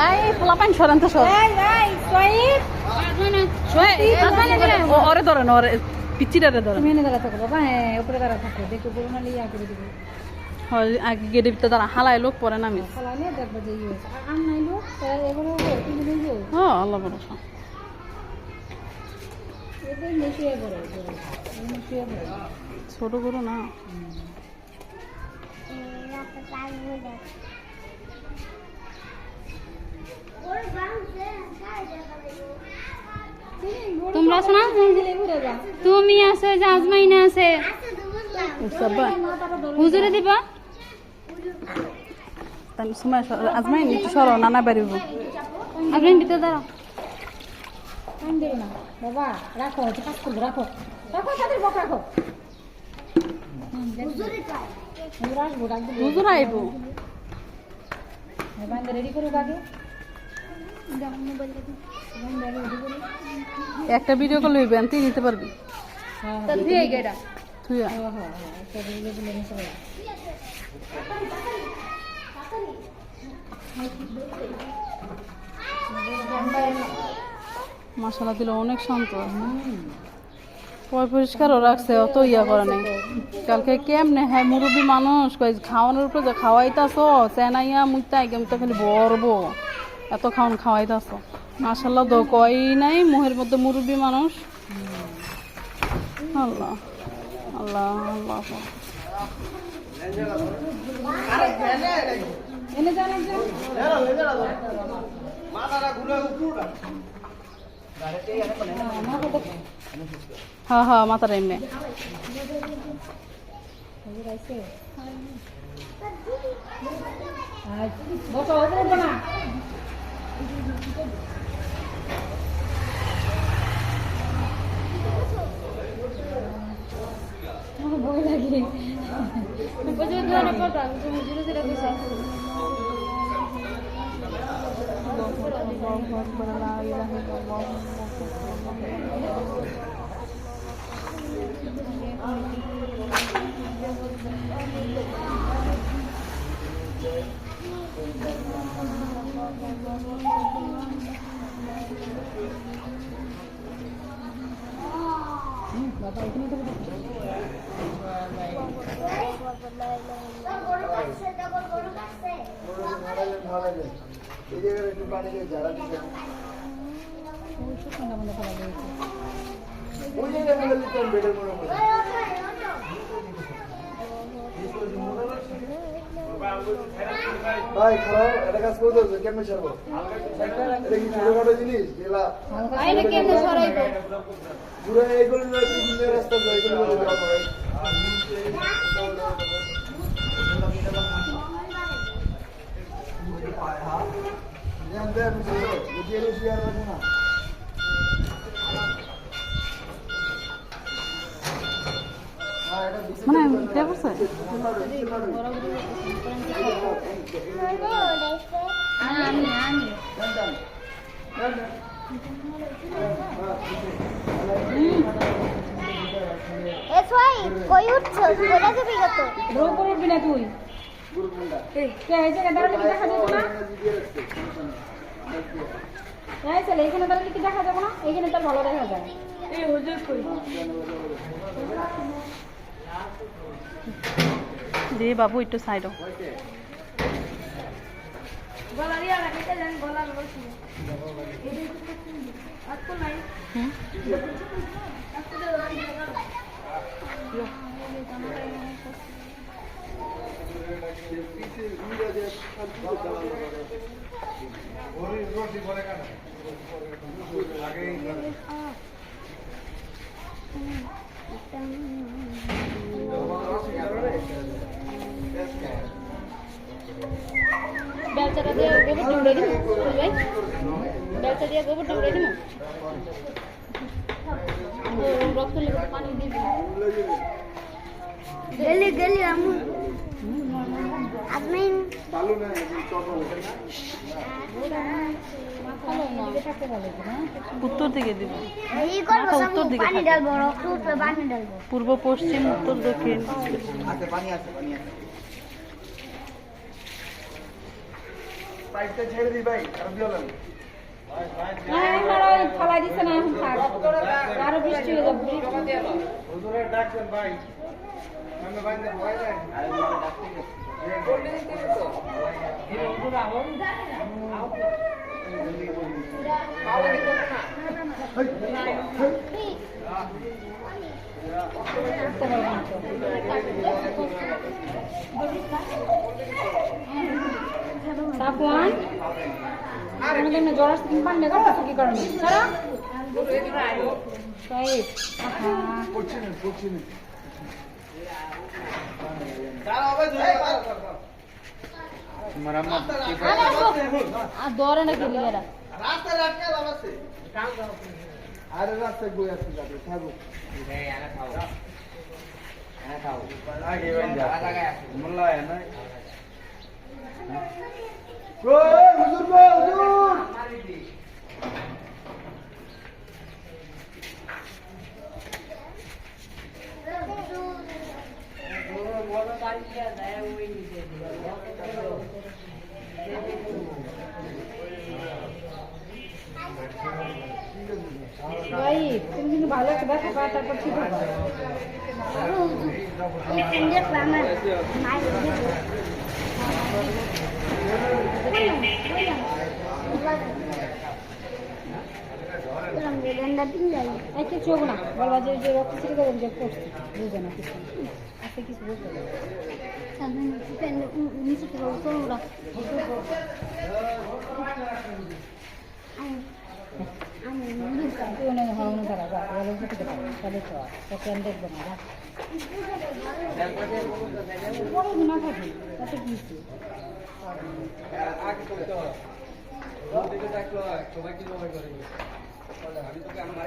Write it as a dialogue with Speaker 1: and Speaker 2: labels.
Speaker 1: এই পোলা পানি সরেন তো সর ওরে ধরেন ওরে পিচিটারে ধরেন হয় আগে গেটে ভিতরে তারা হালাই লোক পরে নামি হ্যাঁ আল্লাহ ভরসা ছোট করো না
Speaker 2: তোমরা আছো না তুমি আছে জাজমাইনা আছে হুজুরে দিবা
Speaker 1: সময় আজমাইন একটু সরো নানা বেরিব
Speaker 2: আপনি ভিতরে দাঁড়াও
Speaker 3: বাবা রাখো কাজ করবো রাখো রাখো তাদের বক রাখো
Speaker 1: হুজুর আইব
Speaker 3: রেডি করো আগে
Speaker 1: একটা ভিডিও কল লইবে আনতে দিতে পারবি তুই মশলা দিলে অনেক শান্ত পরিষ্কারও রাখছে অত ইয়া করে নাই কালকে কেমনে হ্যাঁ মুরব্বী মানুষ কই খাওয়ানোর উপরে যে খাওয়াইতাছ চেনাইয়া মুইতা তো খালি বরবো এত খাওয়াইতাছ মাশাল্লাহ তো কই নাই মুহের মধ্যে মুরব্বী মানুষ আল্লাহ আল্লাহ আল্লাহ হ্যাঁ হ্যাঁ মাথার এমনি
Speaker 3: ভয় লাগে বাবা এখানে তো
Speaker 4: ভাই খারাপ এটা কাজ করে দিয়েছে কেমনে ছাড়বো এটা কি ছোটখাটো জিনিস এলা পুরো এইগুলো রাস্তা এইগুলো দেওয়া হয়
Speaker 1: মানে করছে
Speaker 2: কই উঠছো কোথা যাবি কত
Speaker 3: রোগ করবি না তুই কে এই জায়গা দাঁড়ালে কি দেখা যাবে না এই চলে এখানে দাঁড়ালে কি দেখা যাবে না এইখানে তার ভালো দেখা যায় এই হুজুর কই
Speaker 1: দে বাবু একটু সাইড
Speaker 2: গলারিয়া রাখতে জান গলা বলছি আজকে নাই আজকে বেলচাটা দিয়ে গোবর টুকরে দিন ভাই বেলচা দিয়ে গোবর টুকরে দিন রক্ত লেগে পানি দিয়ে দিন গেলি গেলি আমু আপনি
Speaker 4: ভালো না চট হবে
Speaker 1: উত্তর দিকে দিব
Speaker 2: এই করব
Speaker 1: উত্তর দিকে
Speaker 2: পানি ঢালবো রক্ত উপরে পানি ঢালবো
Speaker 1: পূর্ব পশ্চিম উত্তর দক্ষিণ
Speaker 4: আছে পানি আছে পাইপটা ছেড়ে দিই ভাই, আর দিওলেন।
Speaker 3: হ্যাঁ আমার ওই ফলাই দিছে না এখন থাক আরো বৃষ্টি হয়ে যাবে
Speaker 4: হুজুরে ডাকছেন ভাই। আমি বাইন্দে ভয় নাই।
Speaker 3: আসতে পারবো না তো। সাফওয়ান আমাদের না জ্বর আসছে তুমি পান্ডে করতেছো কি কারণে সারা সাইদ
Speaker 4: পড়ছি না।
Speaker 2: আর দৌড়ে না গেলি এরা
Speaker 4: আরে রাস্তায় বই আসতে যাবে, থাকো। ওই, হুজুর গো, হুজুর!
Speaker 3: ভাই তুমি কিন্তু ভালো একটা দেখা পাও তারপর ঠিক হবে এই কিছু হবে না বলবা যে রক্ত ছিটে দেবেন যে করছি বুঝবে না কিছু আজকে কিছু বুঝবে না
Speaker 2: নিচে থেকে ওরা
Speaker 3: তুই অনেক হরণ করা যা ভালো কিছু দেবে তাহলে তো কেন দেখবে না বড় না থাকি তাতে কি
Speaker 4: আমি তোকে আমার